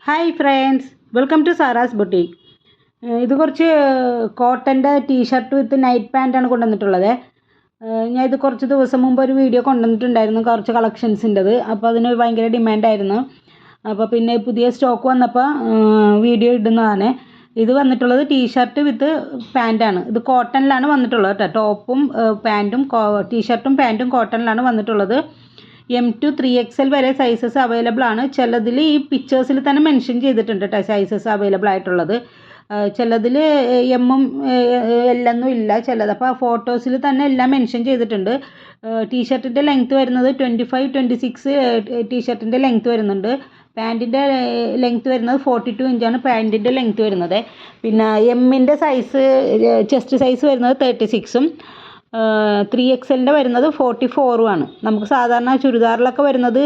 Hi friends, welcome to Sara's boutique. ഇത് കുറച്ച് കോട്ടൻ്റെ ടീഷർട്ട് വിത്ത് നൈറ്റ് പാൻറ്റാണ് കൊണ്ടുവന്നിട്ടുള്ളത്. ഞാൻ ഇത് കുറച്ച് ദിവസം മുമ്പ് ഒരു വീഡിയോ കൊണ്ടുവന്നിട്ടുണ്ടായിരുന്നു, കുറച്ച് കളക്ഷൻസിൻ്റെത്. അപ്പോൾ അതിന് ഭയങ്കര ഡിമാൻഡായിരുന്നു. അപ്പോൾ പിന്നെ പുതിയ സ്റ്റോക്ക് വന്നപ്പോൾ വീഡിയോ ഇടുന്നതാണ്. ഇത് വന്നിട്ടുള്ളത് ടീഷർട്ട് വിത്ത് പാൻറ്റാണ്. ഇത് കോട്ടണിലാണ് വന്നിട്ടുള്ളത് കേട്ടോ. ടോപ്പും പാൻറ്റും ടീഷർട്ടും പാൻറ്റും കോട്ടണിലാണ് വന്നിട്ടുള്ളത്. M2 3XL വരെ സൈസസ് അവൈലബിൾ ആണ്. ചിലതിൽ ഈ പിക്ചേഴ്സിൽ തന്നെ മെൻഷൻ ചെയ്തിട്ടുണ്ട് കേട്ടോ സൈസസ് അവൈലബിൾ ആയിട്ടുള്ളത്. ചിലതിൽ എമ്മും എല്ലൊന്നും ഇല്ല ചിലത്. അപ്പോൾ ഫോട്ടോസിൽ തന്നെ എല്ലാം മെൻഷൻ ചെയ്തിട്ടുണ്ട്. ടീഷർട്ടിൻ്റെ ലെങ്ത്ത് വരുന്നത് 25-26 ടീഷർട്ടിൻ്റെ ലെങ്ത്ത് വരുന്നുണ്ട്. പാൻറ്റിൻ്റെ ലെങ്ത്ത് വരുന്നത് 42 ഇഞ്ചാണ് പാൻറ്റിൻ്റെ ലെങ്ത്ത് വരുന്നത്. പിന്നെ എമ്മിൻ്റെ സൈസ് ചെസ്റ്റ് സൈസ് വരുന്നത് 36ഉം 3XLൻ്റെ വരുന്നത് 44ഉമാണ്. നമുക്ക് സാധാരണ ചുരിദാറിലൊക്കെ വരുന്നത്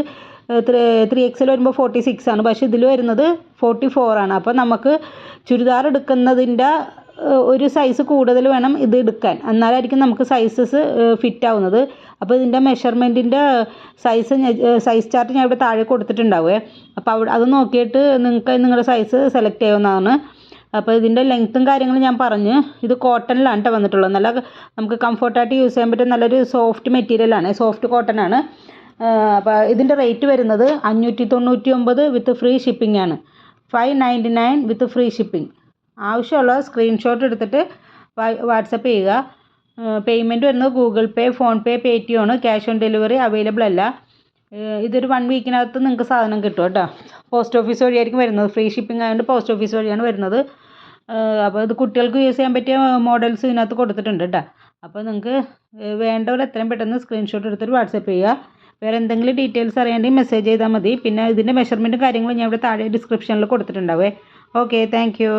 3XL വരുമ്പോൾ 46 ആണ്, പക്ഷേ ഇതിൽ വരുന്നത് 44 ആണ്. അപ്പോൾ നമുക്ക് ചുരിദാർ എടുക്കുന്നതിൻ്റെ ഒരു സൈസ് കൂടുതൽ വേണം ഇത് എടുക്കാൻ, എന്നാലായിരിക്കും നമുക്ക് സൈസസ് ഫിറ്റ് ആവുന്നത്. അപ്പോൾ ഇതിൻ്റെ മെഷർമെൻറ്റിൻ്റെ സൈസ് ചാർട്ട് ഞാൻ ഇവിടെ താഴെ കൊടുത്തിട്ടുണ്ടാവുമേ. അപ്പോൾ അത് നോക്കിയിട്ട് നിങ്ങൾക്ക് നിങ്ങളുടെ സൈസ് സെലക്ട് ചെയ്യാവുന്നതാണ്. അപ്പോൾ ഇതിൻ്റെ ലെങ്ത്തും കാര്യങ്ങളും ഞാൻ പറഞ്ഞ്. ഇത് കോട്ടണിലാണ് കേട്ടോ വന്നിട്ടുള്ളത്. നല്ല നമുക്ക് കംഫർട്ടായിട്ട് യൂസ് ചെയ്യാൻ പറ്റും. നല്ലൊരു സോഫ്റ്റ് മെറ്റീരിയലാണ്, സോഫ്റ്റ് കോട്ടനാണ്. അപ്പോൾ ഇതിൻ്റെ റേറ്റ് വരുന്നത് 599 വിത്ത് ഫ്രീ ഷിപ്പിംഗ് ആണ്. 599 വിത്ത് ഫ്രീ ഷിപ്പിംഗ്. ആവശ്യമുള്ള സ്ക്രീൻഷോട്ട് എടുത്തിട്ട് വാട്സപ്പ് ചെയ്യുക. പേയ്മെൻറ്റ് വരുന്നത് ഗൂഗിൾ പേ, ഫോൺ പേ, പേടിഎം ആണ്. ക്യാഷ് ഓൺ ഡെലിവറി അവൈലബിൾ അല്ല. ഇതൊരു 1 വീക്കിനകത്ത് നിങ്ങൾക്ക് സാധനം കിട്ടും കേട്ടോ. പോസ്റ്റ് ഓഫീസ് വഴിയായിരിക്കും വരുന്നത്. ഫ്രീ ഷിപ്പിംഗ് ആയതുകൊണ്ട് പോസ്റ്റ് ഓഫീസ് വഴിയാണ് വരുന്നത്. അപ്പോൾ ഇത് കുട്ടികൾക്ക് യൂസ് ചെയ്യാൻ പറ്റിയ മോഡൽസ് ഇതിനകത്ത് കൊടുത്തിട്ടുണ്ട് കേട്ടോ. അപ്പോൾ നിങ്ങൾക്ക് വേണ്ടവർ എത്രയും പെട്ടെന്ന് സ്ക്രീൻഷോട്ട് എടുത്തിട്ട് വാട്സപ്പ് ചെയ്യുക. വേറെ എന്തെങ്കിലും ഡീറ്റെയിൽസ് അറിയാണ്ടെങ്കിൽ മെസ്സേജ് ചെയ്താൽ മതി. പിന്നെ ഇതിൻ്റെ മെഷർമെൻറ്റും കാര്യങ്ങളും ഞാൻ ഇവിടെ താഴെ ഡിസ്ക്രിപ്ഷനിൽ കൊടുത്തിട്ടുണ്ടാവേ. Okay, thank you.